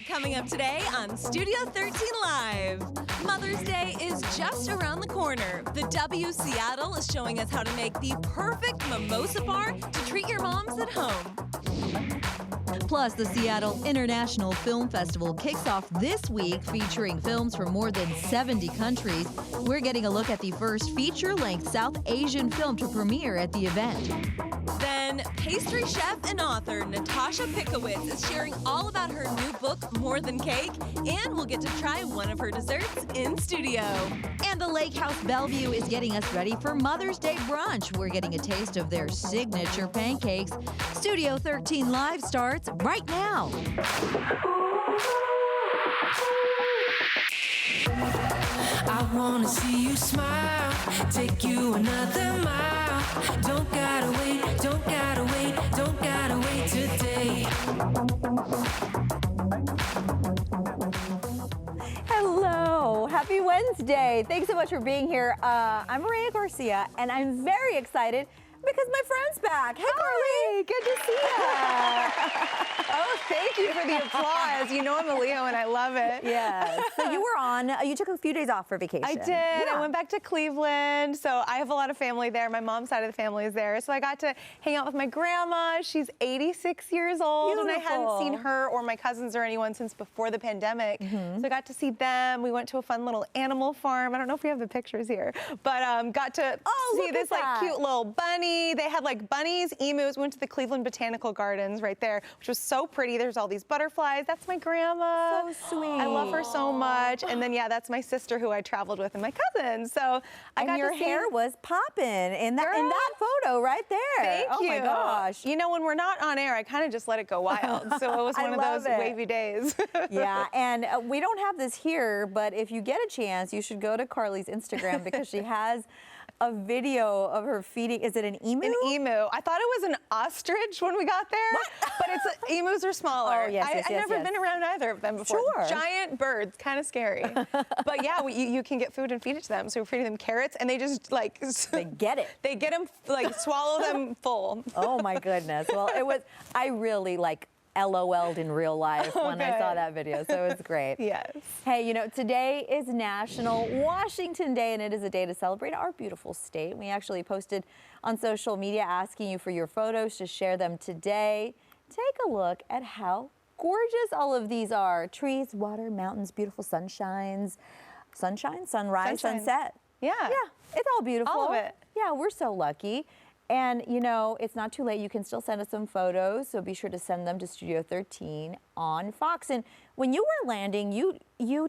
Coming up today on Studio 13 Live. Mother's Day is just around the corner. The W Seattle is showing us how to make the perfect mimosa bar to treat your moms at home. Plus, the Seattle International Film Festival kicks off this week, featuring films from more than 70 countries. We're getting a look at the first feature-length South Asian film to premiere at the event. Then, pastry chef and author Natasha Pickowitz is sharing all about her new book, More Than Cake, and we'll get to try one of her desserts in studio. And the Lake House Bellevue is getting us ready for Mother's Day brunch. We're getting a taste of their signature pancakes. Studio 13 Live starts right now. I wanna see you smile, take you another mile. Don't gotta wait, don't gotta wait, don't gotta wait today. Hello, happy Wednesday. Thanks so much for being here. I'm Mireya Garcia, and I'm very excited because my friend's back. Hey, Carly. Good to see you. Oh, thank you for the applause. You know I'm a Leo and I love it. Yes. So you were on, you took a few days off for vacation. I did. Yeah. I went back to Cleveland. So I have a lot of family there. My mom's side of the family is there. So I got to hang out with my grandma. She's 86 years old. Beautiful. And I hadn't seen her or my cousins or anyone since before the pandemic. So I got to see them. We went to a fun little animal farm. I don't know if we have the pictures here, but got to see this like cute little bunny. They had like bunnies, emus. We went to the Cleveland Botanical Gardens right there, which was so pretty. There's all these butterflies. That's my grandma. So sweet. I love her so much. And then, yeah, that's my sister who I traveled with and my cousin. So I got your to see hair was popping in that photo right there. Thank you. Oh my gosh. You know, when we're not on air, I kind of just let it go wild. So it was one of those wavy days. Yeah, and we don't have this here, but if you get a chance, you should go to Carly's Instagram because she has a video of her feeding. Is it an emu? An emu. I thought it was an ostrich when we got there, but it's emus are smaller. Oh, yes, I've never been around either of them before. Sure. Giant birds, kind of scary. But yeah, you can get food and feed it to them. So we're feeding them carrots, and they just like they get it. They get them like swallow them full. Oh my goodness. Well, it was. I really like LOL'd in real life when I saw that video, so it was great. Yes. Hey, you know, today is National Washington Day, and it is a day to celebrate our beautiful state. We actually posted on social media asking you for your photos to share them today. Take a look at how gorgeous all of these are. Trees, water, mountains, beautiful sunshine, sunrise, sunset. Yeah. Yeah, it's all beautiful. All of it. Yeah, we're so lucky. And, you know, it's not too late. You can still send us some photos, so be sure to send them to Studio 13 on Fox. And when you were landing, you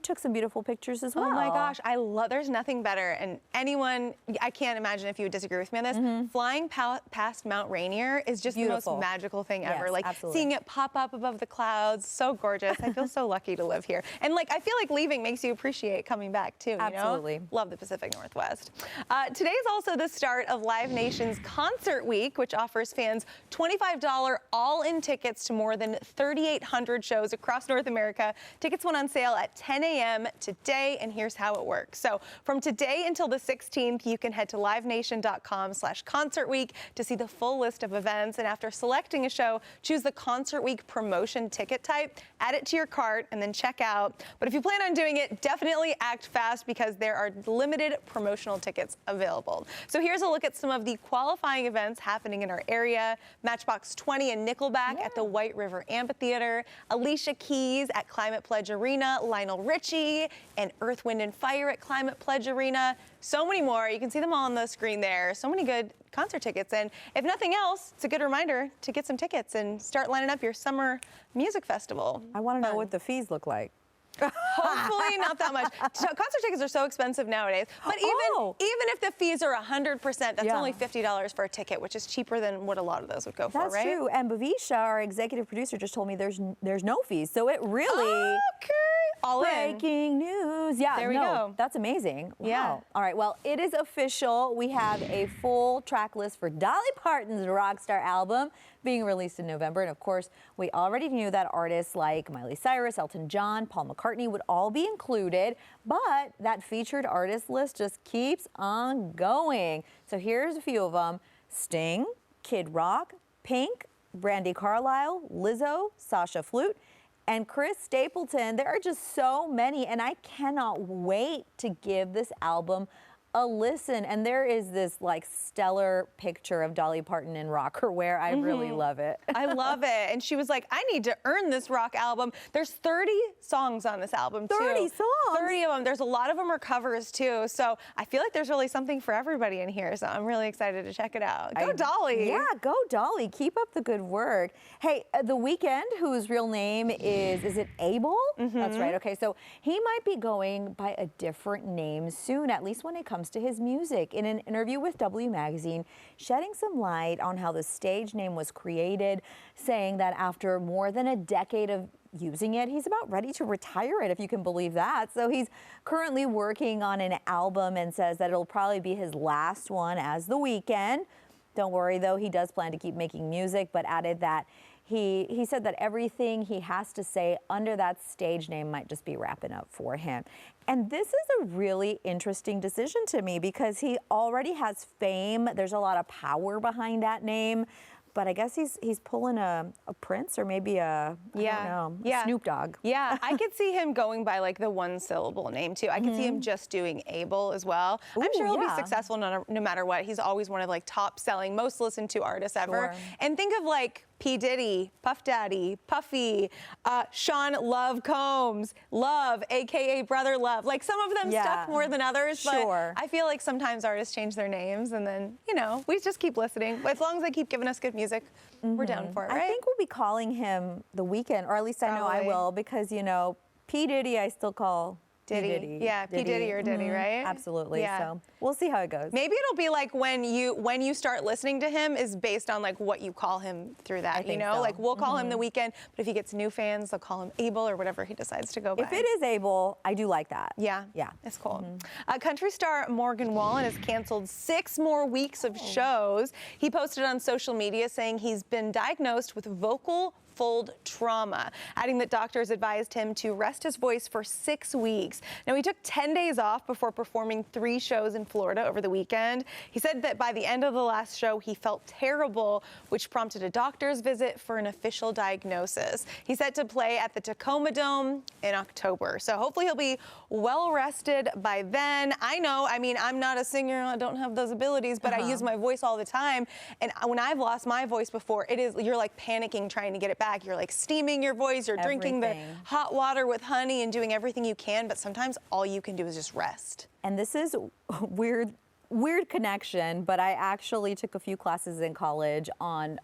took some beautiful pictures as well. Oh my gosh, there's nothing better. And anyone, I can't imagine if you would disagree with me on this, flying past Mount Rainier is just Beautiful. the most magical thing ever. Yes, like absolutely. seeing it pop up above the clouds, so gorgeous. I feel so lucky to live here. And like, I feel like leaving makes you appreciate coming back too, you Absolutely. know? Love the Pacific Northwest. Today is also the start of Live Nation's Concert Week, which offers fans $25 all-in tickets to more than 3,800 shows across North America. Tickets went on sale at 10 a.m. today, and here's how it works. So from today until the 16th, you can head to livenation.com/concertweek to see the full list of events. And after selecting a show, choose the Concert Week promotion ticket type, add it to your cart, and then check out. But if you plan on doing it, definitely act fast because there are limited promotional tickets available. So here's a look at some of the qualifying events happening in our area. Matchbox 20 and Nickelback at the White River Amphitheater, Alicia Keys at Climate Pledge Arena, Lionel Richie and Earth, Wind and Fire at Climate Pledge Arena. So many more. You can see them all on the screen there. So many good concert tickets. And if nothing else, it's a good reminder to get some tickets and start lining up your summer music festival. I want to know what the fees look like. Hopefully not that much. So concert tickets are so expensive nowadays. But even if the fees are 100%, that's only $50 for a ticket, which is cheaper than what a lot of those would go for, right? That's true. And Bhavisha, our executive producer, just told me there's no fees. So it really all breaking news. Yeah, there we go. That's amazing. Wow. Yeah. All right. Well, it is official. We have a full track list for Dolly Partons' Rockstar album being released in November. And of course, we already knew that artists like Miley Cyrus, Elton John, Paul McCartney would all be included, but that featured artist list just keeps on going. So here's a few of them: Sting, Kid Rock, Pink, Brandy Carlisle, Lizzo, Sasha Flute, and Chris Stapleton. There are just so many, and I cannot wait to give this album a listen. And there is this like stellar picture of Dolly Parton in rocker wear. I really love it. I love it. And she was like, I need to earn this rock album. There's 30 songs on this album, too. 30 songs? 30 of them. There's a lot of them are covers, too. So I feel like there's really something for everybody in here. So I'm really excited to check it out. Go Dolly. Yeah, go Dolly. Keep up the good work. Hey, The Weeknd, whose real name is it Abel? That's right. Okay, so he might be going by a different name soon, at least when it comes to his music. In an interview with W Magazine, shedding some light on how the stage name was created, saying that after more than a decade of using it, he's about ready to retire it, if you can believe that. So he's currently working on an album and says that it'll probably be his last one as The Weeknd. Don't worry, though, he does plan to keep making music, but added that he said that everything he has to say under that stage name might just be wrapping up for him. And this is a really interesting decision to me because he already has fame. There's a lot of power behind that name. But I guess he's pulling a Prince or maybe I don't know, Snoop Dogg. Yeah, I could see him going by like the one syllable name too. I could see him just doing Abel as well. I'm sure he'll be successful no matter what. He's always one of like top selling, most listened to artists ever. And think of like P. Diddy, Puff Daddy, Puffy, Sean Love Combs, Love, AKA Brother Love. Like some of them stuck more than others, but I feel like sometimes artists change their names and then, you know, we just keep listening. As long as they keep giving us good music, we're down for it, right? I think we'll be calling him The Weeknd, or at least I know I will, because, you know, P. Diddy I still call Diddy. Yeah, P. Diddy or Diddy, right? Absolutely. Yeah. So we'll see how it goes. Maybe it'll be like when you start listening to him is based on like what you call him through that. You know, like we'll call him The Weeknd, but if he gets new fans, they'll call him Abel or whatever he decides to go by. If it is Abel, I do like that. Yeah, it's cool. Country star Morgan Wallen has canceled 6 more weeks of shows. He posted on social media saying he's been diagnosed with vocal fold trauma, adding that doctors advised him to rest his voice for 6 weeks. Now, he took 10 days off before performing 3 shows in Florida over the weekend. He said that by the end of the last show, he felt terrible, which prompted a doctor's visit for an official diagnosis. He's set to play at the Tacoma Dome in October, so hopefully he'll be well rested by then. I know, I mean, I'm not a singer, I don't have those abilities, but I use my voice all the time, and when I've lost my voice before, you're like panicking trying to get it back. You're like steaming your voice, you're drinking the hot water with honey and doing everything you can, but sometimes all you can do is just rest. And this is weird connection, but I actually took a few classes in college on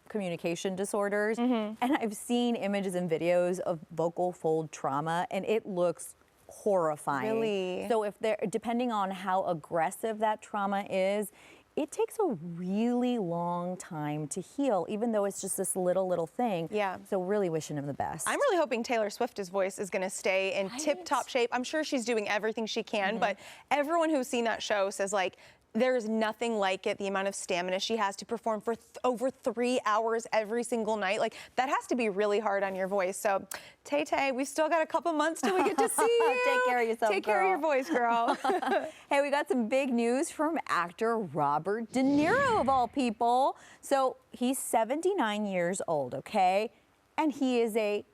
communication disorders, and I've seen images and videos of vocal fold trauma, and it looks horrifying. Really? So if depending on how aggressive that trauma is, it takes a really long time to heal, even though it's just this little thing. Yeah. So really wishing him the best. I'm really hoping Taylor Swift's voice is going to stay in tip-top shape. I'm sure she's doing everything she can, but everyone who's seen that show says, like, there's nothing like it, the amount of stamina she has to perform for over 3 hours every single night. Like, that has to be really hard on your voice. So, Tay-Tay, we've still got a couple months till we get to see you. Take care of yourself, Take care of your voice, girl. Hey, we got some big news from actor Robert De Niro, of all people. So, he's 79 years old, okay? And he is a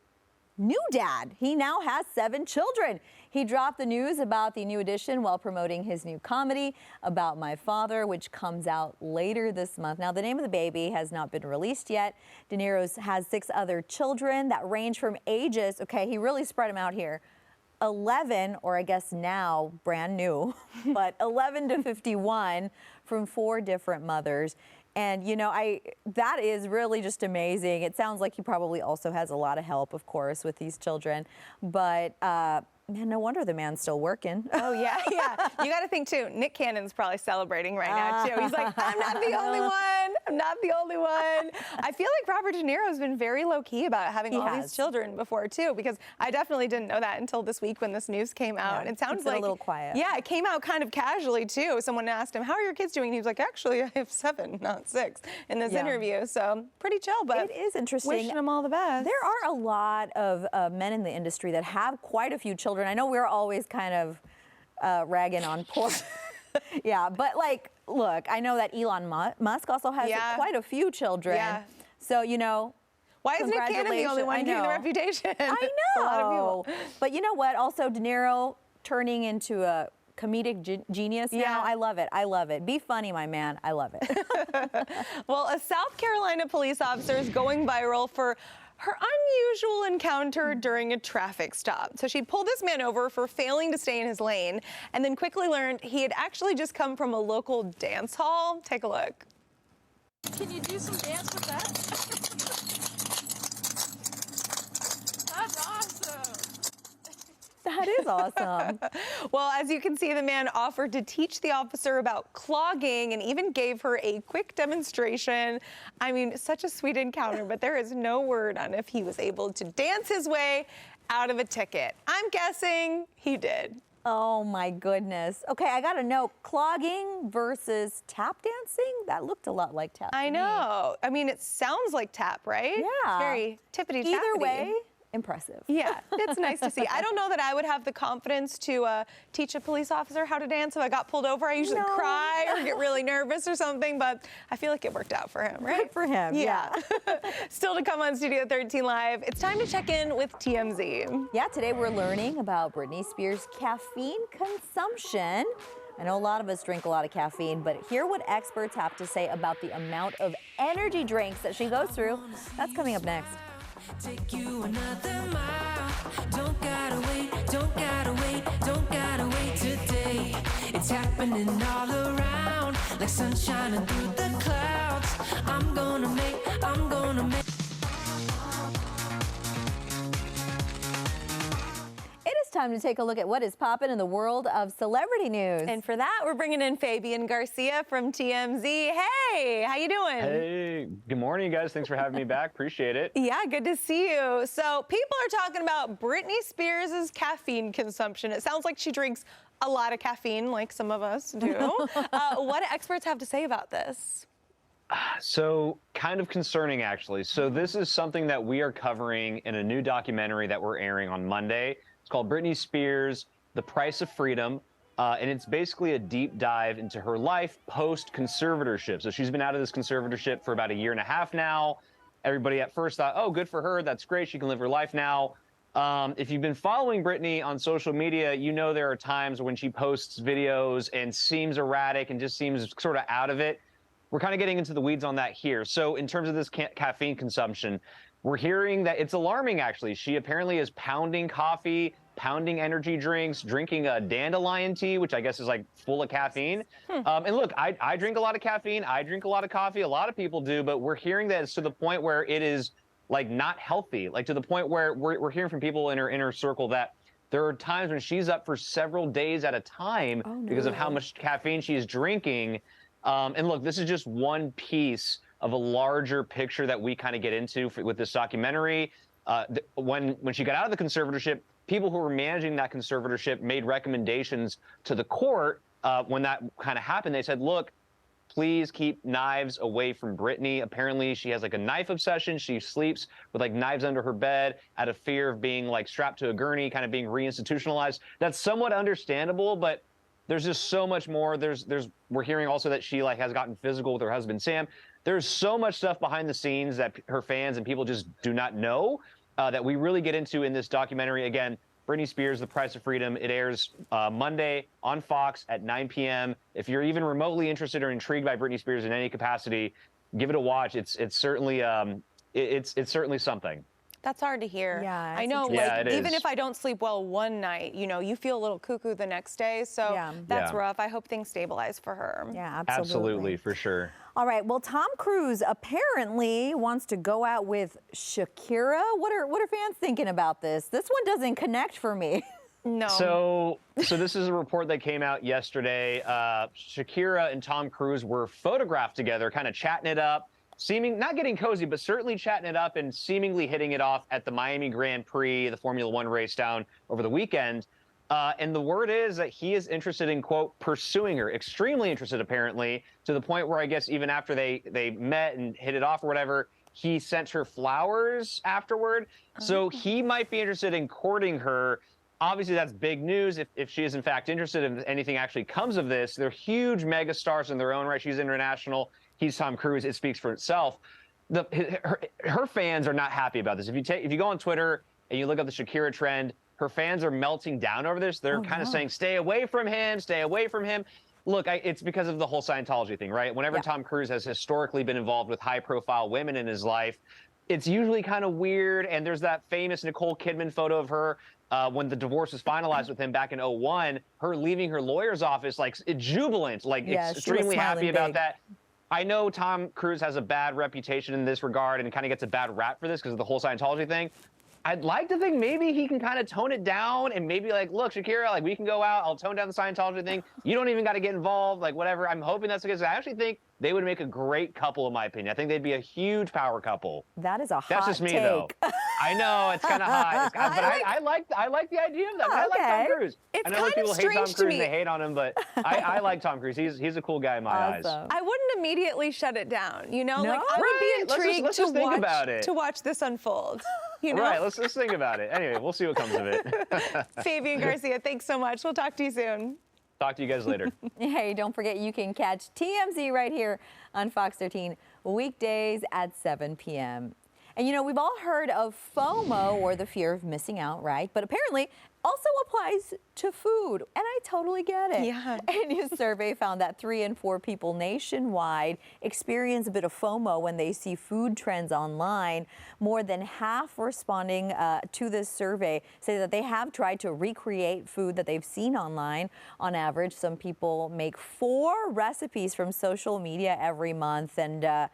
new dad. He now has 7 children. He dropped the news about the new edition while promoting his new comedy, About My Father, which comes out later this month. Now, the name of the baby has not been released yet. De Niro has 6 other children that range from ages, okay, he really spread them out here, 11, or I guess now brand new, but 11 to 51 from 4 different mothers. And, you know, that is really just amazing. It sounds like he probably also has a lot of help, of course, with these children. But, man, no wonder the man's still working. Oh, yeah. You got to think, too, Nick Cannon's probably celebrating right now, too. He's like, I'm not the only one. I'm not the only one. I feel like Robert De Niro has been very low-key about having all these children before, too, because I definitely didn't know that until this week when this news came out. Yeah, it sounds like a little quiet. Yeah, it came out kind of casually, too. Someone asked him, how are your kids doing? And he was like, actually, I have 7, not 6 in this interview. So pretty chill, but it is interesting. Wishing them all the best. There are a lot of men in the industry that have quite a few children. I know we're always kind of ragging on poor. Yeah, but like, look, I know that Elon Musk also has quite a few children. Yeah. So, you know. Why isn't Nick Cannon the only one getting the reputation? I know. A lot of people. But you know what? Also, De Niro turning into a comedic genius now. I love it. I love it. Be funny, my man. I love it. Well, a South Carolina police officer is going viral for her unusual encounter during a traffic stop. So she pulled this man over for failing to stay in his lane and then quickly learned he had actually just come from a local dance hall. Take a look. Can you do some dance with that? That's awesome. That is awesome. Well, as you can see, the man offered to teach the officer about clogging and even gave her a quick demonstration. I mean, such a sweet encounter, but there is no word on if he was able to dance his way out of a ticket. I'm guessing he did. Oh my goodness. Okay, I gotta know, clogging versus tap dancing? That looked a lot like tap. I know. I mean, it sounds like tap, right? Yeah. It's very tippity-tappity. Either way, impressive. Yeah, it's nice to see. I don't know that I would have the confidence to teach a police officer how to dance if I got pulled over. I usually cry or get really nervous or something, but I feel like it worked out for him, right? Good for him, yeah. Still to come on Studio 13 Live, it's time to check in with TMZ. Yeah, today we're learning about Britney Spears' caffeine consumption. I know a lot of us drink a lot of caffeine, but hear what experts have to say about the amount of energy drinks that she goes through. That's coming up next. Take you another mile. Don't gotta wait, don't gotta wait, don't gotta wait today. It's happening all around, like sun shining through the clouds. I'm gonna make. It is time to take a look at what is popping in the world of celebrity news. And for that, we're bringing in Garcia from TMZ. Hey, how you doing? Hey, good morning, guys. Thanks for having me back. Appreciate it. Yeah, good to see you. So people are talking about Britney Spears' caffeine consumption. It sounds like she drinks a lot of caffeine, like some of us do. What do experts have to say about this? So kind of concerning, actually. So this is something that we are covering in a new documentary that we're airing on Monday. It's called Britney Spears, The Price of Freedom. And it's basically a deep dive into her life post-conservatorship. So she's been out of this conservatorship for about 1.5 years now. Everybody at first thought, oh, good for her. That's great. She can live her life now. If you've been following Britney on social media, you know there are times when she posts videos and seems erratic and just seems sort of out of it. We're kind of getting into the weeds on that here. So in terms of this caffeine consumption, we're hearing that it's alarming, actually. She apparently is pounding coffee, pounding energy drinks, drinking a dandelion tea, which I guess is like full of caffeine. And look, I drink a lot of caffeine. I drink a lot of coffee. A lot of people do. But we're hearing that it's to the point where it is like not healthy, like to the point where we're hearing from people in her inner circle that there are times when she's up for several days at a time because of how much caffeine she's drinking. And look, this is just one piece of a larger picture that we kind of get into with this documentary. When she got out of the conservatorship, people who were managing that conservatorship made recommendations to the court when that kind of happened. They said, look, please keep knives away from Britney. Apparently, she has like a knife obsession. She sleeps with like knives under her bed out of fear of being like strapped to a gurney, kind of being reinstitutionalized. That's somewhat understandable, but there's just so much more. We're hearing also that she like has gotten physical with her husband, Sam. There's so much stuff behind the scenes that her fans and people just do not know that we really get into in this documentary. Again, Britney Spears, The Price of Freedom. It airs Monday on Fox at 9 p.m. If you're even remotely interested or intrigued by Britney Spears in any capacity, give it a watch. It's certainly it's certainly something. That's hard to hear. Yeah, I know, yeah, like, even if I don't sleep well one night, you know, you feel a little cuckoo the next day. So that's rough. I hope things stabilize for her. Yeah, Absolutely, for sure. All right, well, Tom Cruise apparently wants to go out with Shakira. What are fans thinking about this? This one doesn't connect for me. No. So this is a report that came out yesterday. Shakira and Tom Cruise were photographed together, kind of chatting it up. Not getting cozy, but certainly chatting it up and seemingly hitting it off at the Miami Grand Prix, the Formula One race down over the weekend. And the word is that he is interested in, quote, pursuing her, extremely interested, apparently, to the point where I guess even after they met and hit it off or whatever, he sent her flowers afterward. So he might be interested in courting her. Obviously, that's big news if she is, in fact, interested in anything actually comes of this. They're huge megastars in their own right. She's international. He's Tom Cruise. It speaks for itself. her fans are not happy about this. If you go on Twitter and you look up the Shakira trend, her fans are melting down over this. They're kind of saying, stay away from him, stay away from him. Look, it's because of the whole Scientology thing, right? Whenever Tom Cruise has historically been involved with high-profile women in his life, it's usually kind of weird. And there's that famous Nicole Kidman photo of her when the divorce was finalized with him back in 2001, her leaving her lawyer's office, like jubilant, like extremely happy about that. I know Tom Cruise has a bad reputation in this regard and kind of gets a bad rap for this because of the whole Scientology thing. I'd like to think maybe he can kind of tone it down and maybe like, look, Shakira, like we can go out. I'll tone down the Scientology thing. You don't even got to get involved, like whatever. I'm hoping that's the case. I actually think they would make a great couple, in my opinion. I think they'd be a huge power couple. That is a hot That's just me, take. though. I know it's kind of hot, but I like the idea of that. I like Tom Cruise. It's I know people hate Tom Cruise and they hate on him, but I like Tom Cruise. He's a cool guy in my eyes. I wouldn't immediately shut it down. You know, No? like I would be intrigued let's just think about it. to watch this unfold. You know? Right. Let's think about it. Anyway, we'll see what comes of it. Fabian Garcia, thanks so much. We'll talk to you soon. Talk to you guys later. Hey, don't forget you can catch TMZ right here on Fox 13 weekdays at 7 p.m. And you know, we've all heard of FOMO, or the fear of missing out, right? But apparently also applies to food, and I totally get it. Yeah. A new survey found that 3 in 4 people nationwide experience a bit of FOMO when they see food trends online. More than half responding to this survey say that they have tried to recreate food that they've seen online. On average, some people make 4 recipes from social media every month, and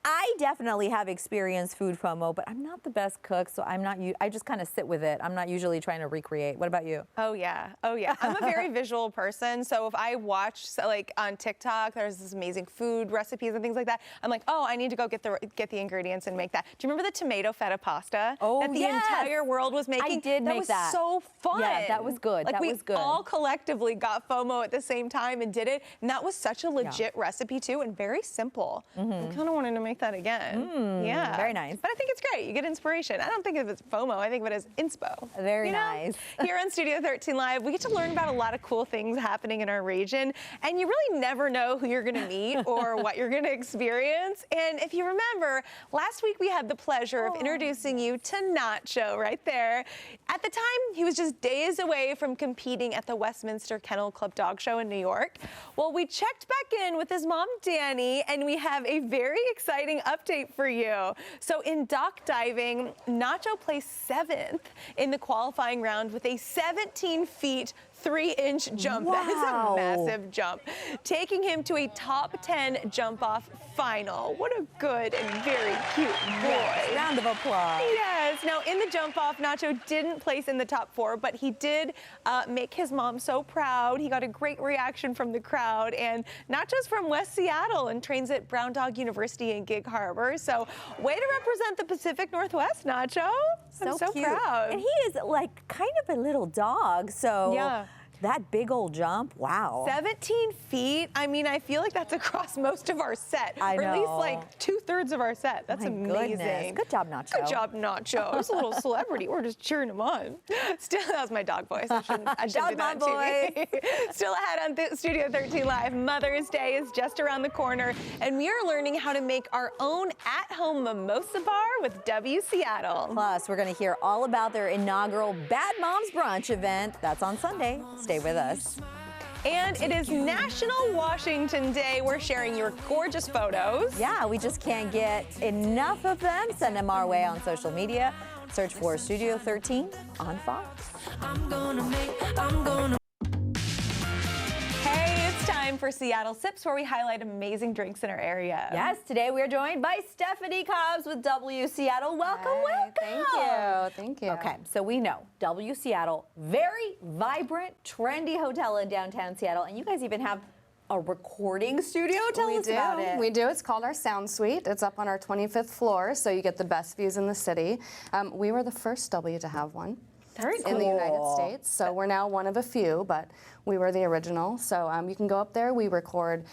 I definitely have experienced food FOMO, but I'm not the best cook, so I just kind of sit with it. I'm not usually trying to recreate. What about you? Oh yeah. I'm a very visual person, so if I watch like on TikTok, there's this amazing food recipes and things like that. I'm like, oh, I need to go get the ingredients and make that. Do you remember the tomato feta pasta that the entire world was making? I did make was that. So fun. Yeah, that was good. Like that was good. We all collectively got FOMO at the same time and did it, and that was such a legit recipe too, and very simple. I kind of wanted to make that again. Yeah. Very nice. But I think it's great. You get inspiration. I don't think of it as FOMO. I think of it as inspo. Very nice. Here on Studio 13 Live, we get to learn about a lot of cool things happening in our region, and you really never know who you're going to meet or what you're going to experience. And if you remember, last week we had the pleasure of introducing you to Nacho right there. At the time, he was just days away from competing at the Westminster Kennel Club Dog Show in New York. Well, we checked back in with his mom, Danny, and we have a very exciting update for you. So in dock diving, Nacho placed 7th in the qualifying round with a 17 feet 3-inch jump. Wow. That is a massive jump, taking him to a top 10 jump-off final. What a good and very cute boy. Yes. Round of applause. Yes. Now, in the jump-off, Nacho didn't place in the top 4, but he did make his mom so proud. He got a great reaction from the crowd. And Nacho's from West Seattle and trains at Brown Dog University in Gig Harbor. So, way to represent the Pacific Northwest, Nacho. I'm so cute. proud. And he is like kind of a little dog, so Yeah. that big old jump, wow. 17 feet. I mean, I feel like that's across most of our set. I Or at least know. like 2/3 of our set. That's My amazing. goodness. Good job, Nacho. Good job, Nacho. He's a little celebrity. We're just cheering him on. Still, that was my dog voice. I shouldn't do that Dog to me. Still ahead on Studio 13 Live. Mother's Day is just around the corner, and we are learning how to make our own at-home mimosa bar with W Seattle. Plus, we're going to hear all about their inaugural Bad Moms Brunch event. That's on Sunday. Stay with us. And it is National Washington Day. We're sharing your gorgeous photos. Yeah, we just can't get enough of them. Send them our way on social media. Search for Studio 13 on Fox. Hey, it's time for Seattle Sips, where we highlight amazing drinks in our area. Yes, today we are joined by Stephanie Cobbs with W Seattle. Welcome, welcome. Thank you. Okay, so we know W Seattle, very vibrant, trendy hotel in downtown Seattle, and you guys even have a recording studio. Tell us about it. We do. It's called our Sound Suite. It's up on our 25th floor, so you get the best views in the city. We were the first W to have one. Very in the United cool. States. So we're now one of a few, but we were the original. So you can go up there. We record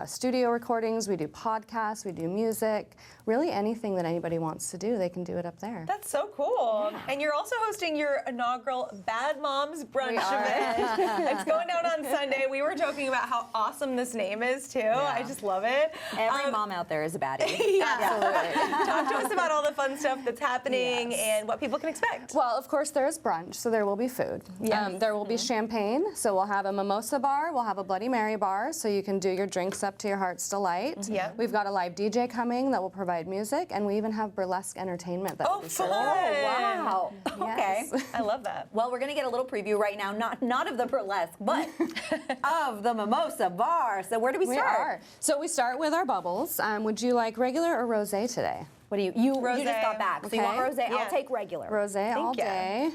studio recordings. We do podcasts. We do music. Really anything that anybody wants to do, they can do it up there. That's so cool. And you're also hosting your inaugural Bad Moms Brunch event. It's going down on Sunday. We were joking about how awesome this name is, too. I just love it. Every mom out there is a baddie. Absolutely. Talk to us about all the fun stuff that's happening and what people can expect. Well, of course, there's brunch, so there will be food. There will be champagne, so we'll have a mimosa bar, we'll have a Bloody Mary bar, so you can do your drinks up to your heart's delight. We've got a live DJ coming that will provide music, and we even have burlesque entertainment that will be fun. served. Wow. Okay. I love that. Well, we're going to get a little preview right now, not of the burlesque, but of the mimosa bar. So where do we start? We are. So we start with our bubbles. Would you like regular or rosé today? What do you just got back. So you want rosé? Yeah. I'll take regular. Rosé all you. day.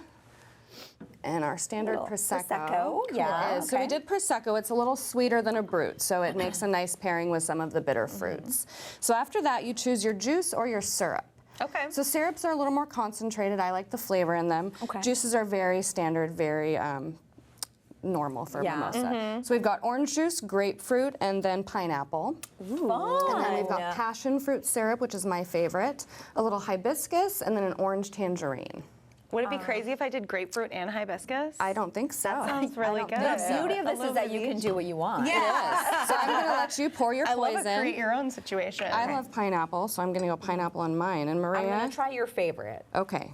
And our standard Little Prosecco. Prosecco, yeah, It is. So we did Prosecco. It's a little sweeter than a Brut, so it makes a nice pairing with some of the bitter fruits. So after that, you choose your juice or your syrup. Okay. So syrups are a little more concentrated. I like the flavor in them. Okay. Juices are very standard, very normal for mimosa. So we've got orange juice, grapefruit, and then pineapple. Fun. And then we've got passion fruit syrup, which is my favorite, a little hibiscus, and then an orange tangerine. Would it be crazy if I did grapefruit and hibiscus? I don't think so. That sounds really good. The beauty of this is that you can do what you want. Yeah. So I'm going to let you pour your I poison. love a create your own situation. I love pineapple, so I'm going to go pineapple on mine. And I'm going Mireya? to try your favorite. Okay.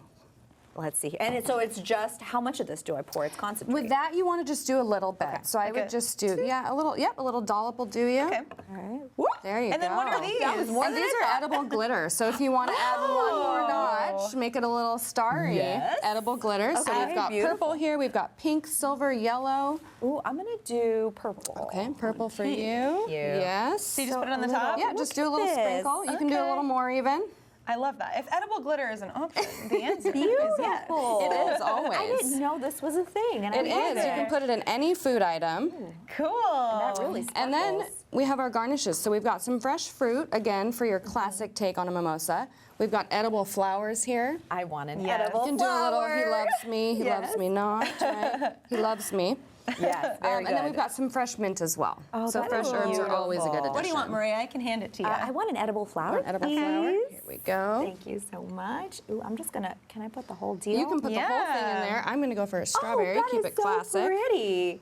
Let's see. And so it's just, how much of this do I pour? It's concentrated. With that, you want to just do a little bit. So I would just do, a little dollop will do you. Okay. All right. There you go. And then what are these? That was more And than these I are thought. edible glitter. So if you want to add one more notch, make it a little starry. Yes. Edible glitter. So Okay, we've got beautiful. purple here. We've got pink, silver, yellow. Ooh, I'm going to do purple. Okay, purple for you. Yes. So you just put it on the top? Yeah, just do a little this. sprinkle. You can do a little more even. I love that. If edible glitter is an option, the answer is yes. Beautiful. It is always. I didn't know this was a thing. And It I love is. You can put it in any food item. Cool. That really sparkles. And then we have our garnishes. So we've got some fresh fruit, again, for your classic take on a mimosa. We've got edible flowers here. I want an Yes. edible You can do a little, he flower. loves me, he loves me not, right? He loves me. Yes, very good. And then we've got some fresh mint as well. Oh, so that fresh is herbs are always a good beautiful. addition. What do you want, Mireya? I can hand it to you. I want an edible flower, Edible please. flower. Here we go. Thank you so much. Ooh, I'm just going to, can I put the whole deal? You can put the whole thing in there. I'm going to go for a strawberry. that Keep is it so classic. pretty.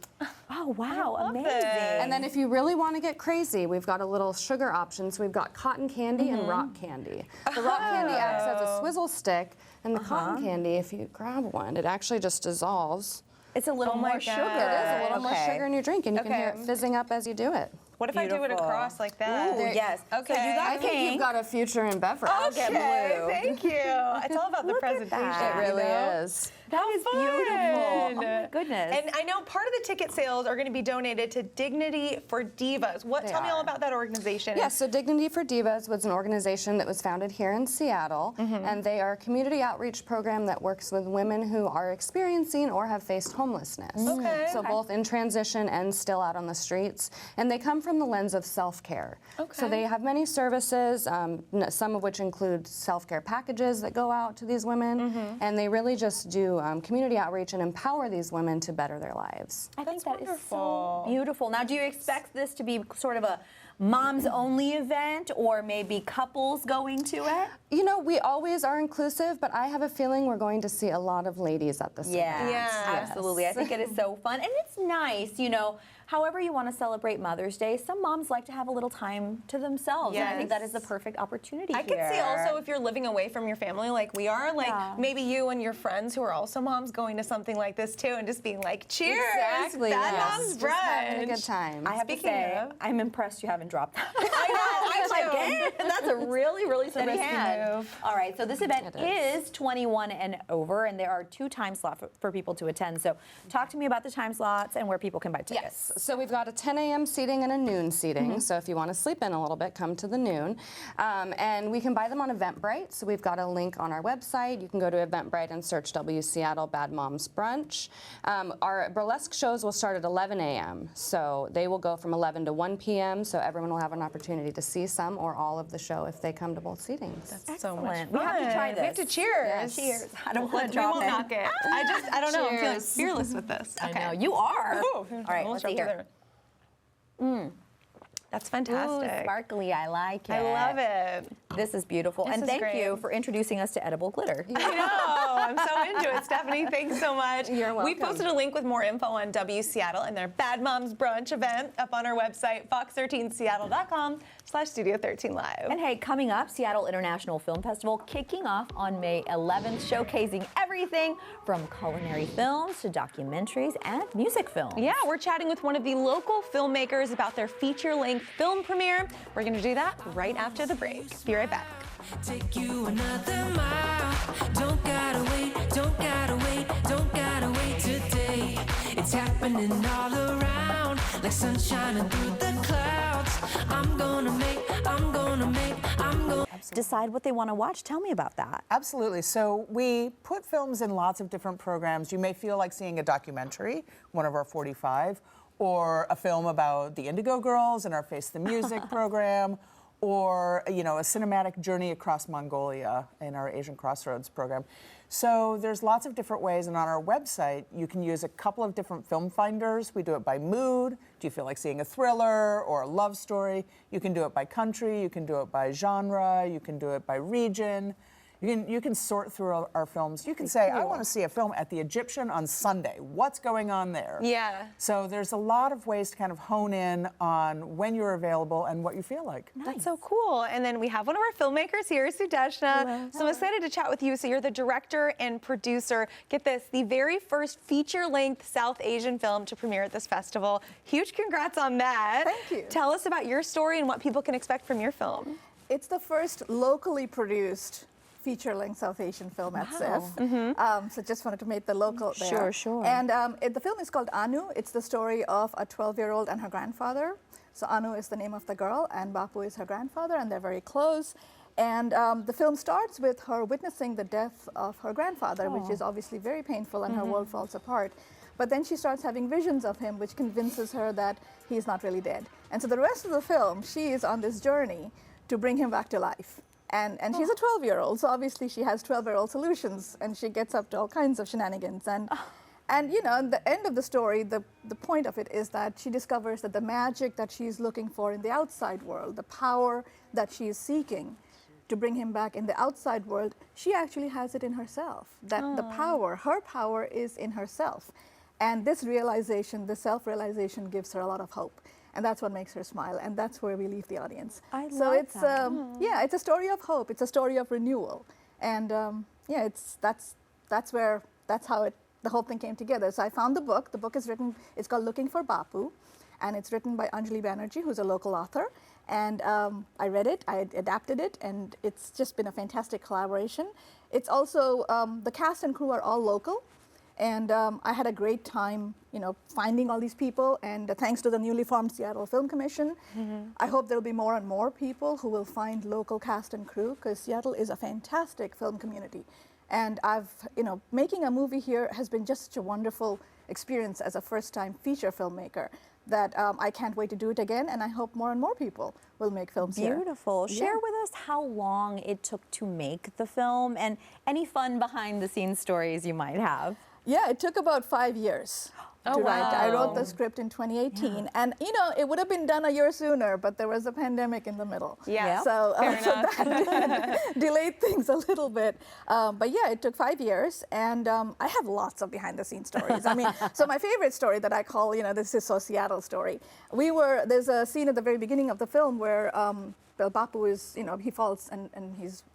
Oh, wow, love amazing. this. And then if you really want to get crazy, we've got a little sugar option. So we've got cotton candy and rock candy. The rock candy acts as a swizzle stick, and the cotton candy, if you grab one, it actually just dissolves. It's a little my more God. sugar. It is a little more Okay. sugar in your drink, and you can hear it Okay. fizzing up as you do it. What if I do it Beautiful. across like that? Ooh, yes. Okay. So you got I think pink. you've got a future in beverage. get Okay, blue. thank you. It's all about the Look at presentation. that. It really you know? is. That is fun. beautiful. Oh, my goodness. And I know part of the ticket sales are going to be donated to Dignity for Divas. Tell me all about that organization. Yeah, so Dignity for Divas was an organization that was founded here in Seattle, and they are a community outreach program that works with women who are experiencing or have faced homelessness. Okay. So both in transition and still out on the streets. And they come from the lens of self-care. So they have many services, some of which include self-care packages that go out to these women, and they really just do community outreach and empower these women to better their lives. I think that is wonderful. so beautiful. Now, do you expect this to be sort of a moms-only event, or maybe couples going to it? You know, we always are inclusive, but I have a feeling we're going to see a lot of ladies at this event. Yes, absolutely. I think it is so fun. And it's nice, you know, however you want to celebrate Mother's Day, some moms like to have a little time to themselves. And I think that is the perfect opportunity I here. could see also if you're living away from your family like we are, like maybe you and your friends who are also moms going to something like this too and just being like, cheers, Exactly, Bad yes. Mom's Just having a brunch. good time. I have to Speaking say, of- I'm impressed you haven't dropped that. I I'm like, eh, that's a really, really steady risky hand. move. All right, so this event is 21 and over, and there are 2 time slots for people to attend. So talk to me about the time slots and where people can buy tickets. Yes, so we've got a 10 a.m. seating and a noon seating. So if you want to sleep in a little bit, come to the noon. And we can buy them on Eventbrite. So we've got a link on our website. You can go to Eventbrite and search W Seattle Bad Moms Brunch. Our burlesque shows will start at 11 a.m. So they will go from 11 to 1 p.m. So everyone everyone will have an opportunity to see some or all of the show if they come to both seatings. That's so much fun. We have to try this. We have to cheers. Yes. Cheers. I don't want to We drop won't it. knock it. I don't know. I'm feeling Cheers. fearless with this. I Okay. know, you are. Ooh, All right, we'll let's jump see here. together. That's fantastic. Ooh, sparkly, I like it. I love it. This is beautiful. This and is thank great. you for introducing us to edible glitter. I know. I'm so into it, Stephanie. Thanks so much. You're welcome. We posted a link with more info on W Seattle and their Bad Moms Brunch event up on our website, fox13seattle.com/Studio 13 Live. And hey, coming up, Seattle International Film Festival kicking off on May 11th, showcasing everything from culinary films to documentaries and music films. Yeah, we're chatting with one of the local filmmakers about their feature-length film premiere. We're going to do that right after the break. Be right back. Take you another mile. Don't gotta wait, don't gotta wait, don't gotta wait today. It's happening all around, like sunshine through the clouds. I'm gonna make. Decide what they want to watch. Tell me about that. Absolutely. So we put films in lots of different programs. You may feel like seeing a documentary, one of our 45, or a film about the Indigo Girls in our Face the Music program, or a cinematic journey across Mongolia in our Asian Crossroads program. So there's lots of different ways, and on our website you can use a couple of different film finders. We do it by mood. Do you feel like seeing a thriller or a love story? You can do it by country, you can do it by genre, you can do it by region. You can sort through our films. You can say, I want to see a film at the Egyptian on Sunday. What's going on there? Yeah. So there's a lot of ways to kind of hone in on when you're available and what you feel like. That's so cool. And then we have one of our filmmakers here, Sudeshna. So I'm excited to chat with you. So you're the director and producer. Get this, the very first feature-length South Asian film to premiere at this festival. Huge congrats on that. Thank you. Tell us about your story and what people can expect from your film. It's the first locally produced feature-length South Asian film at SIFF. So just wanted to make the local there. Sure. And the film is called Anu. It's the story of a 12-year-old and her grandfather. So Anu is the name of the girl, and Bapu is her grandfather, and they're very close. And the film starts with her witnessing the death of her grandfather, which is obviously very painful, and her world falls apart. But then she starts having visions of him, which convinces her that he's not really dead. And so the rest of the film, she is on this journey to bring him back to life. And she's a 12-year-old, so obviously she has 12-year-old solutions, and she gets up to all kinds of shenanigans. And at the end of the story, the point of it is that she discovers that the magic that she's looking for in the outside world, the power that she is seeking to bring him back in the outside world, she actually has it in herself. That the power, her power is in herself. And this realization, the self-realization, gives her a lot of hope. And that's what makes her smile, and that's where we leave the audience. So it's it's a story of hope. It's a story of renewal, and that's how the whole thing came together. So I found the book. The book is written. It's called Looking for Bapu, and it's written by Anjali Banerjee, who's a local author. And I read it. I adapted it, and it's just been a fantastic collaboration. It's also the cast and crew are all local. And I had a great time, finding all these people. And thanks to the newly formed Seattle Film Commission, I hope there'll be more and more people who will find local cast and crew, because Seattle is a fantastic film community. And making a movie here has been just such a wonderful experience as a first-time feature filmmaker that I can't wait to do it again. And I hope more and more people will make films here. Beautiful. Share with us how long it took to make the film and any fun behind-the-scenes stories you might have. Yeah, it took about 5 years to write. I wrote the script in 2018, and it would have been done a year sooner, but there was a pandemic in the middle. Yeah, so that delayed things a little bit. But yeah, it took 5 years, and I have lots of behind-the-scenes stories. I mean, so my favorite story that I call, this is so Seattle story. There's a scene at the very beginning of the film where Bapu is, he falls and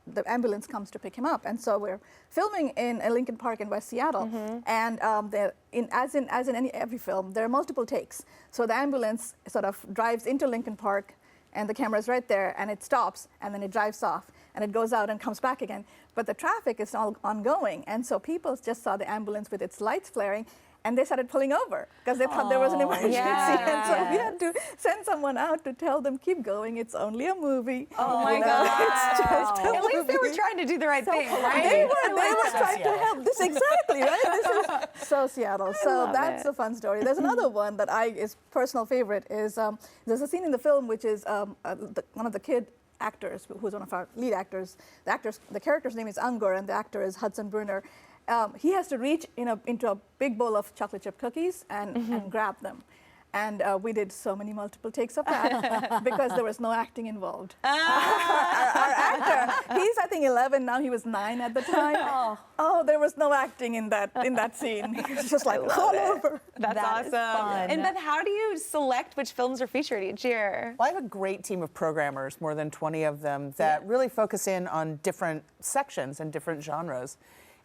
the ambulance comes to pick him up. And so we're filming in Lincoln Park in West Seattle. And as in every film, there are multiple takes. So the ambulance sort of drives into Lincoln Park, and the camera's right there, and it stops, and then it drives off, and it goes out and comes back again. But the traffic is all ongoing, and so people just saw the ambulance with its lights flaring, and they started pulling over because they thought there was an emergency. And so we had to send someone out to tell them, keep going, it's only a movie. Oh my God. It's just a At least they were trying to do the right thing, right? They were trying to help. This exactly, right? So Seattle. So that's a fun story. There's another one that is personal favorite is there's a scene in the film which is one of the kid actors who's one of our lead actors. The character's name is Angur and the actor is Hudson Brunner. He has to reach into a big bowl of chocolate chip cookies and grab them. And we did so many multiple takes of that because there was no acting involved. Our actor, he's I think 11 now. He was 9 at the time. Oh, there was no acting in that scene. He was just like all over. That's awesome. And Beth, how do you select which films are featured each year? Well, I have a great team of programmers, more than 20 of them, that really focus in on different sections and different genres.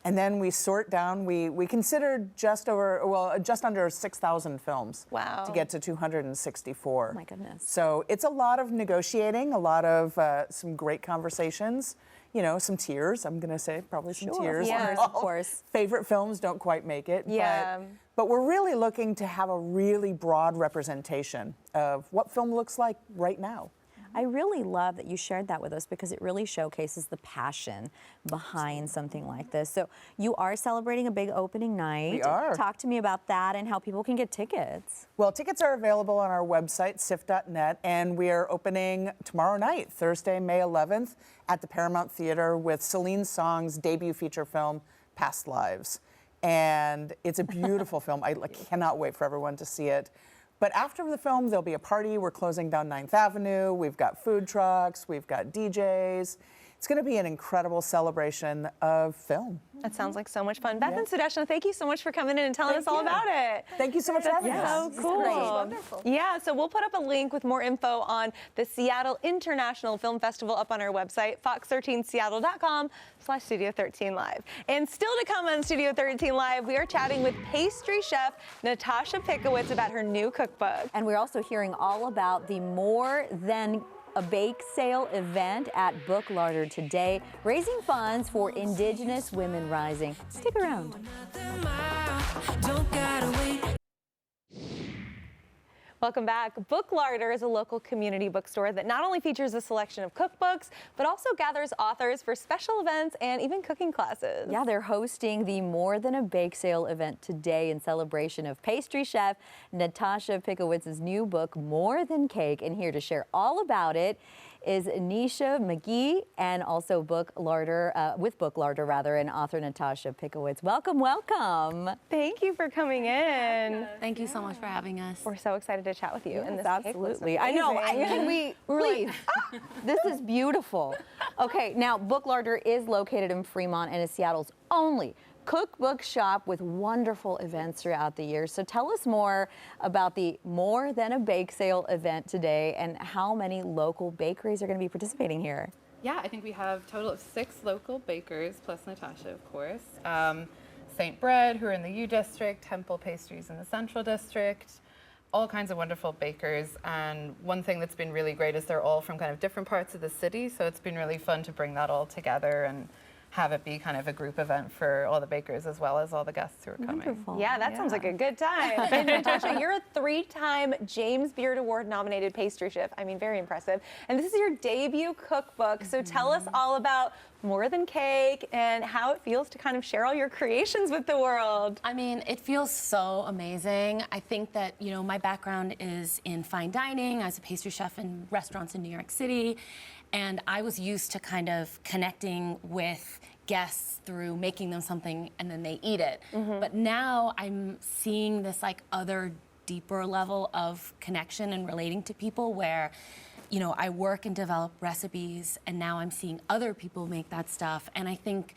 And then we sort down, we considered just under 6,000 films to get to 264. Oh my goodness. So it's a lot of negotiating, a lot of some great conversations, you know, some tears, I'm gonna say, probably some tears. Yeah, of course. Favorite films don't quite make it. Yeah. But we're really looking to have a really broad representation of what film looks like right now. I really love that you shared that with us because it really showcases the passion behind something like this. So you are celebrating a big opening night. We are. Talk to me about that and how people can get tickets. Well, tickets are available on our website, sif.net, and we are opening tomorrow night, Thursday, May 11th, at the Paramount Theater with Celine Song's debut feature film, Past Lives. And it's a beautiful film. I cannot wait for everyone to see it. But after the film, there'll be a party. We're closing down 9th Avenue. We've got food trucks. We've got DJs. It's going to be an incredible celebration of film. That sounds like so much fun. Beth and Sudeshna, thank you so much for coming in and telling us all about it. Thank you so much for having us. So cool. Great. Wonderful. Yeah, so we'll put up a link with more info on the Seattle International Film Festival up on our website, fox13seattle.com/Studio 13 Live. And still to come on Studio 13 Live, we are chatting with pastry chef Natasha Pickowitz about her new cookbook. And we're also hearing all about the More Than a Bake Sale event at Book Larder today, raising funds for Indigenous Women Rising. Stick around. Don't gotta wait. Welcome back. Book Larder is a local community bookstore that not only features a selection of cookbooks, but also gathers authors for special events and even cooking classes. Yeah, they're hosting the More Than a Bake Sale event today in celebration of pastry chef Natasha Pickowitz's new book, More Than Cake. And here to share all about it is Nisha McGee and also Book Larder, and author Natasha Pickowitz. Welcome, welcome. Thank you for coming in. Thank you so much for having us. We're so excited to chat with you. Yes, and this absolutely. Cake I know. looks amazing. Can we please? This is beautiful. Okay, now Book Larder is located in Fremont and is Seattle's only cookbook shop with wonderful events throughout the year. So tell us more about the More Than a Bake Sale event today and how many local bakeries are going to be participating here. Yeah, I think we have a total of 6 local bakers, plus Natasha, of course. St. Bread, who are in the U District, Temple Pastries in the Central District, all kinds of wonderful bakers. And one thing that's been really great is they're all from kind of different parts of the city, so it's been really fun to bring that all together and have it be kind of a group event for all the bakers as well as all the guests who are coming. Wonderful. Yeah, that sounds like a good time. And Natasha, you're a 3-time James Beard Award nominated pastry chef. I mean, very impressive. And this is your debut cookbook. So tell us all about More Than Cake and how it feels to kind of share all your creations with the world. I mean, it feels so amazing. I think that, you know, my background is in fine dining. I was a pastry chef in restaurants in New York City. And I was used to kind of connecting with guests through making them something and then they eat it. But now I'm seeing this like other deeper level of connection and relating to people where, you know, I work and develop recipes and now I'm seeing other people make that stuff. And I think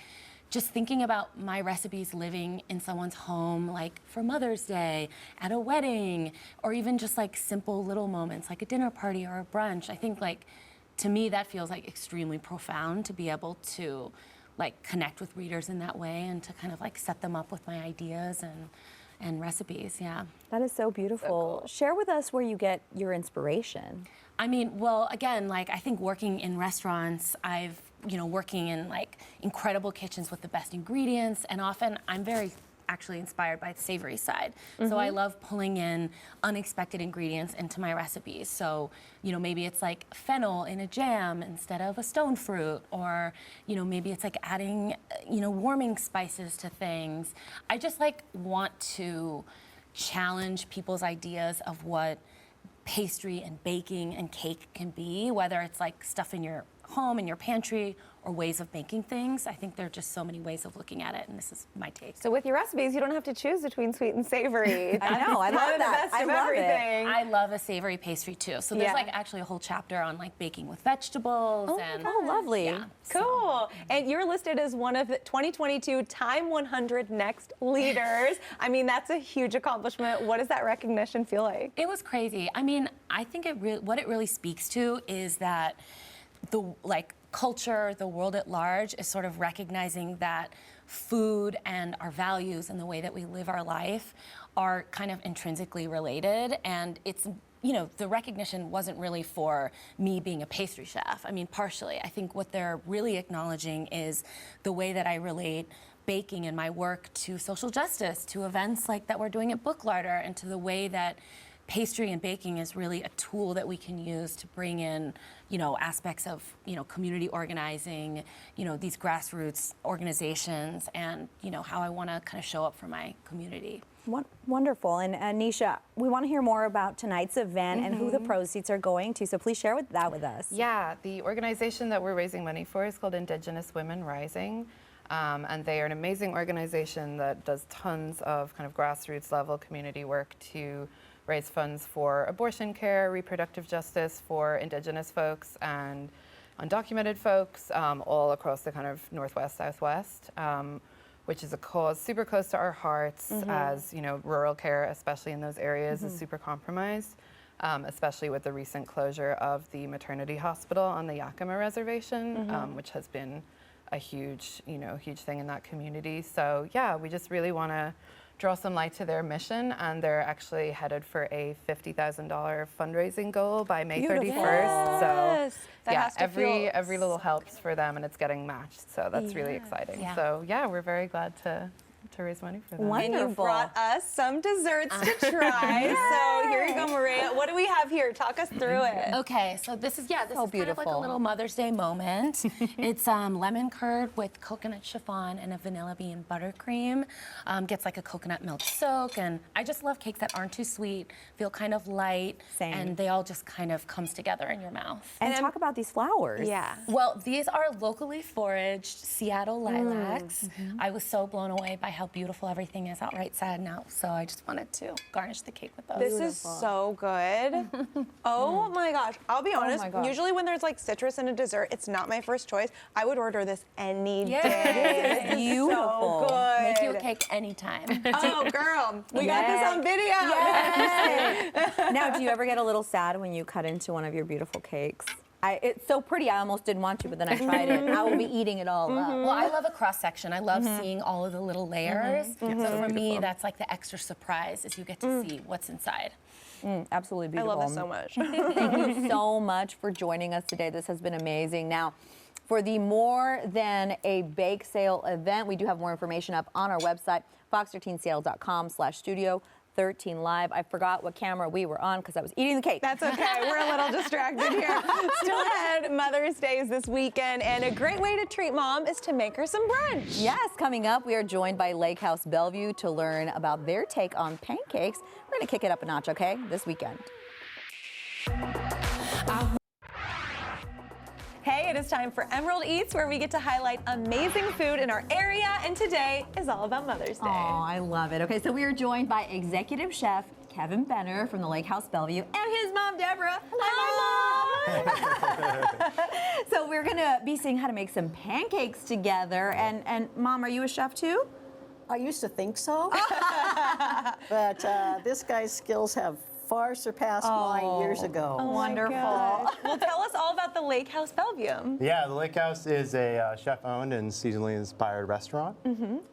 just thinking about my recipes living in someone's home, like for Mother's Day, at a wedding, or even just like simple little moments like a dinner party or a brunch, I think like, to me, that feels like extremely profound to be able to like connect with readers in that way and to kind of like set them up with my ideas and recipes, yeah. That is so beautiful. So cool. Share with us where you get your inspiration. I mean, well, again, like I think working in restaurants, working in like incredible kitchens with the best ingredients, and often I'm very actually inspired by the savory side. So I love pulling in unexpected ingredients into my recipes. So, you know, maybe it's like fennel in a jam instead of a stone fruit, or, you know, maybe it's like adding, you know, warming spices to things. I just like want to challenge people's ideas of what pastry and baking and cake can be, whether it's like stuff in your home, in your pantry, or ways of making things. I think there are just so many ways of looking at it, and this is my take. So with your recipes, you don't have to choose between sweet and savory. I know, I love that. I love everything. I love a savory pastry too. So there's like actually a whole chapter on like baking with vegetables. Oh, lovely. Yeah, Cool. And you're listed as one of the 2022 Time 100 Next Leaders. I mean, that's a huge accomplishment. What does that recognition feel like? It was crazy. I mean, I think what it really speaks to is that the culture, the world at large is sort of recognizing that food and our values and the way that we live our life are kind of intrinsically related. And it's, you know, the recognition wasn't really for me being a pastry chef. I mean, partially. I think what they're really acknowledging is the way that I relate baking and my work to social justice, to events like that we're doing at Book Larder, and to the way that pastry and baking is really a tool that we can use to bring in, you know, aspects of, you know, community organizing, you know, these grassroots organizations, and, you know, how I want to kind of show up for my community. Wonderful. And Nisha, we want to hear more about tonight's event and who the proceeds are going to. So please share that with us. Yeah, the organization that we're raising money for is called Indigenous Women Rising. And they are an amazing organization that does tons of kind of grassroots level community work to raise funds for abortion care, reproductive justice for Indigenous folks and undocumented folks all across the kind of Northwest, Southwest, which is a cause super close to our hearts, as, you know, rural care, especially in those areas, is super compromised, especially with the recent closure of the maternity hospital on the Yakima Reservation, which has been a huge, you know, huge thing in that community. So yeah, we just really want to draw some light to their mission, and they're actually headed for a $50,000 fundraising goal by May 31st. So yeah, every little helps for them, and it's getting matched. So that's really exciting. Yeah. So yeah, we're very glad to raise money for them. And you brought us some desserts to try. So here you go, Mireya. What do we have here? Talk us through it. Okay, so this is kind of like a little Mother's Day moment. It's lemon curd with coconut chiffon and a vanilla bean buttercream. Gets like a coconut milk soak, and I just love cakes that aren't too sweet, feel kind of light, and they all just kind of comes together in your mouth. And talk about these flowers. Yeah. Well, these are locally foraged Seattle lilacs. I was so blown away by how beautiful everything is out right side now, so I just wanted to garnish the cake with those. This is so good. Oh my gosh. I'll be honest, usually when there's like citrus in a dessert, it's not my first choice. I would order this any day. It's beautiful. So good. Make you a cake anytime. Oh, girl. We got this on video. Now, do you ever get a little sad when you cut into one of your beautiful cakes? It's so pretty, I almost didn't want to, but then I tried it. I will be eating it all up. Well, I love a cross section. I love seeing all of the little layers. So for me, that's like the extra surprise, is you get to see what's inside. Absolutely beautiful. I love this so much. Thank you so much for joining us today. This has been amazing. Now, for the More Than a Bake Sale event, we do have more information up on our website, fox13seattle.com/studio. 13 Live. I forgot what camera we were on because I was eating the cake. That's okay. We're a little distracted here. Still ahead, Mother's Day is this weekend, and a great way to treat mom is to make her some brunch. Yes, coming up, we are joined by Lake House Bellevue to learn about their take on pancakes. We're going to kick it up a notch, okay, this weekend. Hey, it is time for Emerald Eats, where we get to highlight amazing food in our area, and today is all about Mother's Day. Oh, I love it. Okay, so we are joined by Executive Chef Kevin Benner from the Lake House Bellevue and his mom, Deborah. Hi, Mom! So we're going to be seeing how to make some pancakes together. And Mom, are you a chef too? I used to think so, but this guy's skills have far surpassed mine years ago. Oh, wonderful. Well, tell us all about the Lake House Bellevue. Yeah, the Lake House is a chef-owned and seasonally inspired restaurant,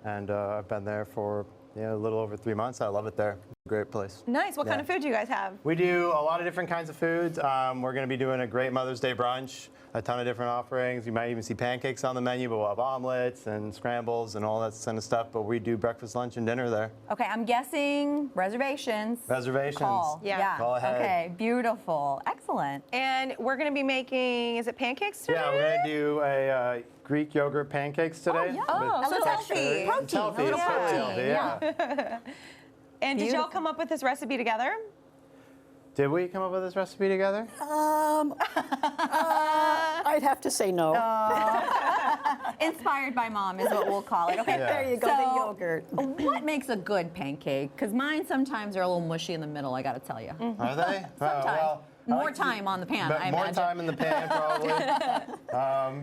and I've been there for a little over 3 months. I love it there. great place. Nice. What kind of food do you guys have? We do a lot of different kinds of foods. We're going to be doing a great Mother's Day brunch, a ton of different offerings. You might even see pancakes on the menu, but we'll have omelets and scrambles and all that kind of stuff. But we do breakfast, lunch, and dinner there. Okay, I'm guessing reservations. Reservations. Call. Yeah. Call ahead. Okay, beautiful. Excellent. And we're going to be making, is it pancakes today? Yeah, we're going to do a Greek yogurt pancakes today. Oh, so it's healthy. It's healthy. It's totally healthy, yeah. And did y'all come up with this recipe together? Did we come up with this recipe together? I'd have to say no. Inspired by mom is what we'll call it. Okay, There you go, the yogurt. What makes a good pancake? Because mine sometimes are a little mushy in the middle, I got to tell you. Are they? Sometimes. More time on the pan, But I more imagine. time in the pan, probably.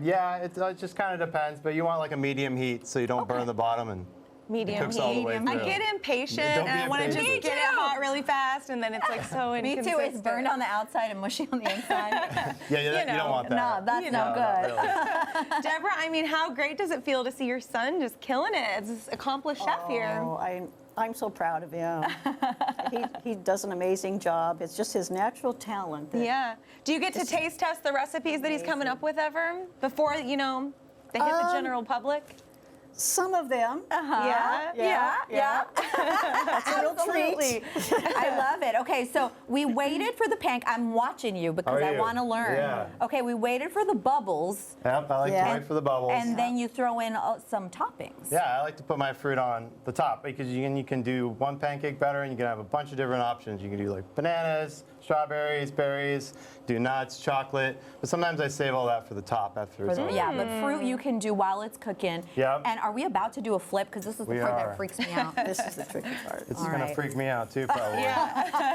Yeah, it just kind of depends, but you want like a medium heat so you don't burn the bottom and Medium cooks all the way I through. get impatient Don't be and I want to just impatient. get it hot really fast, and then it's like so Me inconsistent. too, it's burned on the outside and mushy on the inside. Yeah, you don't want that. No, that's no good. Deborah, I mean, how great does it feel to see your son just killing it as this accomplished chef here? Oh, I'm so proud of him. he does an amazing job. It's just his natural talent. Yeah. Do you get to taste test the recipes that he's coming up with ever before, they hit the general public? Some of them. Yeah. Absolutely. I love it. Okay, so we waited for the I'm watching you because I want to learn. Yeah. Okay, we waited for the bubbles. Yep, I like to wait for the bubbles. And then you throw in some toppings. Yeah, I like to put my fruit on the top because you can do one pancake batter and you can have a bunch of different options. You can do like bananas, strawberries, berries, do nuts, chocolate. But sometimes I save all that for the top after it's all Yeah, but fruit you can do while it's cooking. Yep. And are we about to do a flip? Because this is the part that freaks me out. This is the tricky part. It's going to freak me out too, probably.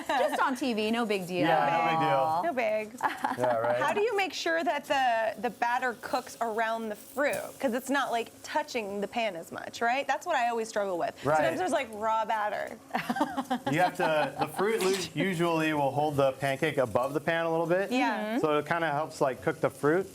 Just on TV, no big deal. Yeah, No bigs. Yeah, right. How do you make sure that the batter cooks around the fruit? Because it's not like touching the pan as much, right? That's what I always struggle with. Right. Sometimes there's like raw batter. You have to, the fruit usually will hold the pancake above the pan a little bit. Yeah. So it kind of helps like cook the fruit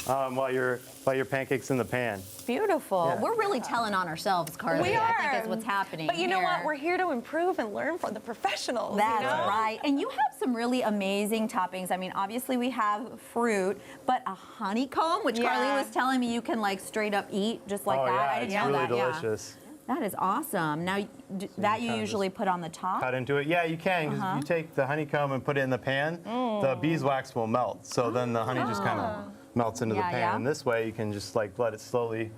while your pancake's in the pan. Beautiful. Yeah. We're really telling on ourselves, Carly. We are. I think is what's happening. But you know here. what? We're here to improve and learn from the professionals. That's you know? right. And you have some really amazing toppings. I mean, obviously we have fruit, but a honeycomb, which Carly was telling me you can like straight up eat just like that. Yeah, I didn't it's know really that. delicious. That is awesome. Now, that you usually put on the top? Cut into it. Yeah, you can, because if you take the honeycomb and put it in the pan, the beeswax will melt. So then the honey just kind of melts into the pan. And this way you can just like let it slowly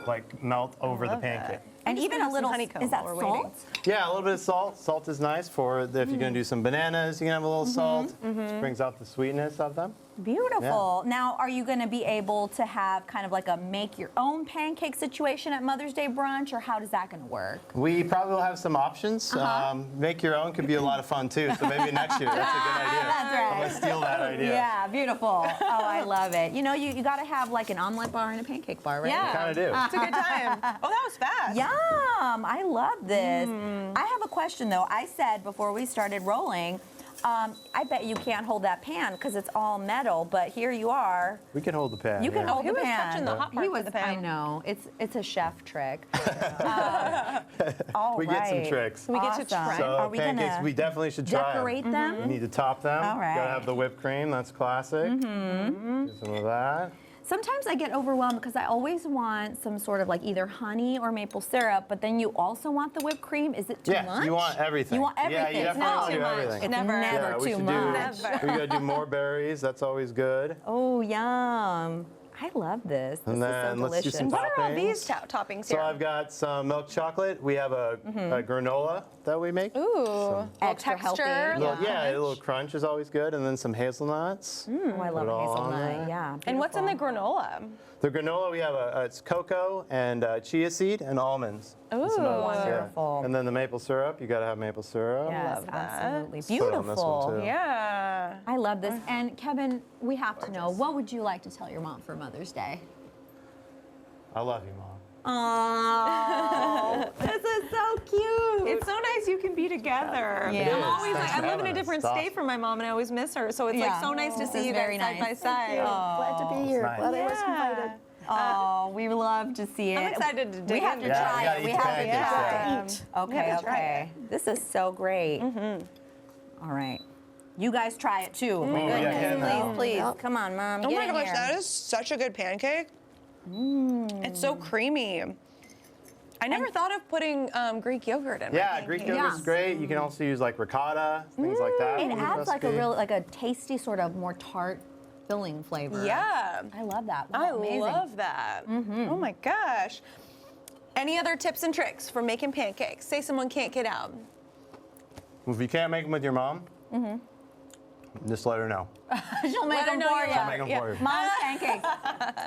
like melt over the pancake. And even a little honeycomb. Is that while we're salt? waiting. Yeah, a little bit of salt. Salt is nice for if you're going to do some bananas, you can have a little salt. Just brings out the sweetness of them. Beautiful. Now, are you going to be able to have kind of like a make your own pancake situation at Mother's Day brunch, or how is that going to work? We probably will have some options. Make your own could be a lot of fun too. So maybe next year, that's a good idea. That's right. I'm going to steal that idea. Yeah, beautiful. Oh, I love it. You know, you got to have like an omelet bar and a pancake bar, right? Yeah. Kind of do. It's a good time. Oh, that was fast. Yum! I love this. I have a question though. I said before we started rolling, I bet you can't hold that pan because it's all metal, but here you are. We can hold the pan. You can hold He the was pan. touching the hot parts of the pan. I know. It's a chef trick. All We get some right. We tricks. get to try. So Are we pancakes, gonna we definitely should try decorate them. them? You need to top them. All right. Gotta have the whipped cream. That's classic. Do some of that. Sometimes I get overwhelmed because I always want some sort of like either honey or maple syrup, but then you also want the whipped cream. Is it too much? You want everything. You want everything. Yeah, you It's definitely not want to too do much. everything. It's Never. never we too should much. we gotta do more berries. That's always good. Oh, yum. I love this. And This then is so let's do delicious. some What are all toppings. these toppings So here? I've got some milk chocolate. We have a granola that we make. Ooh, Extra healthy. texture. Yeah, a little crunch is always good. And then some hazelnuts. Oh, I love Put it all on hazelnut. there. Yeah. And what's in the beautiful. granola? The granola, we have it's cocoa and chia seed and almonds. Ooh, wonderful. And then the maple syrup, you gotta have maple syrup. Yes, Love that. absolutely. Put it on this one, Beautiful. too. Yeah. I love this. And Kevin, we have to know, what would you like to tell your mom for Mother's Day? I love you, Mom. Oh, this is so cute. It's so nice you can be together. Yeah. I'm always Thanks like, for I live in a having us. different It's state awesome. from my mom, and I always miss her. So it's like so nice to This see is you very guys side nice. by side. Glad to be here. nice. Glad I was invited. Oh, we love to see it. I'm excited to dig We have to into it. try it. We have to try Eat. it. Okay, okay. This is so great. All right. You guys try it too. My goodness. Please. Come on, Mom. Oh get my in gosh, here. that is such a good pancake. It's so creamy. I never thought of putting Greek yogurt in. Yeah, Greek yogurt's great. You can also use like ricotta, things like that. It in the adds like a recipe. real, like a tasty sort of more tart filling flavor. Yeah. I love that. Wow, I amazing. love that. Oh my gosh. Any other tips and tricks for making pancakes? Say someone can't get out. If you can't make them with your mom, just let her know. She'll make them for you. She'll make 'em for you. Mom's pancakes.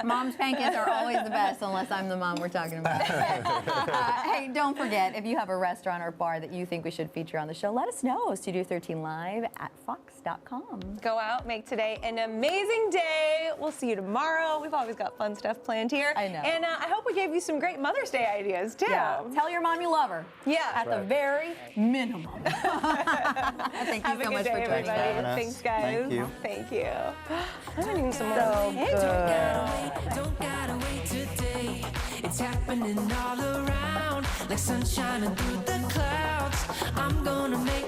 Mom's pancakes are always the best, unless I'm the mom we're talking about. Hey, don't forget, if you have a restaurant or bar that you think we should feature on the show, let us know. Studio 13 Live at fox.com. Go out, make today an amazing day. We'll see you tomorrow. We've always got fun stuff planned here. I know. And I hope we gave you some great Mother's Day ideas, too. Yeah. Tell your mom you love her. Yeah. At the very minimum. Thank you Have a so good much day, for joining everybody. us. Thanks, guys. Thank you. Thank you. I'm gonna need some more. So Don't gotta wait today. It's happening all around, like sun shining through the clouds. I'm gonna make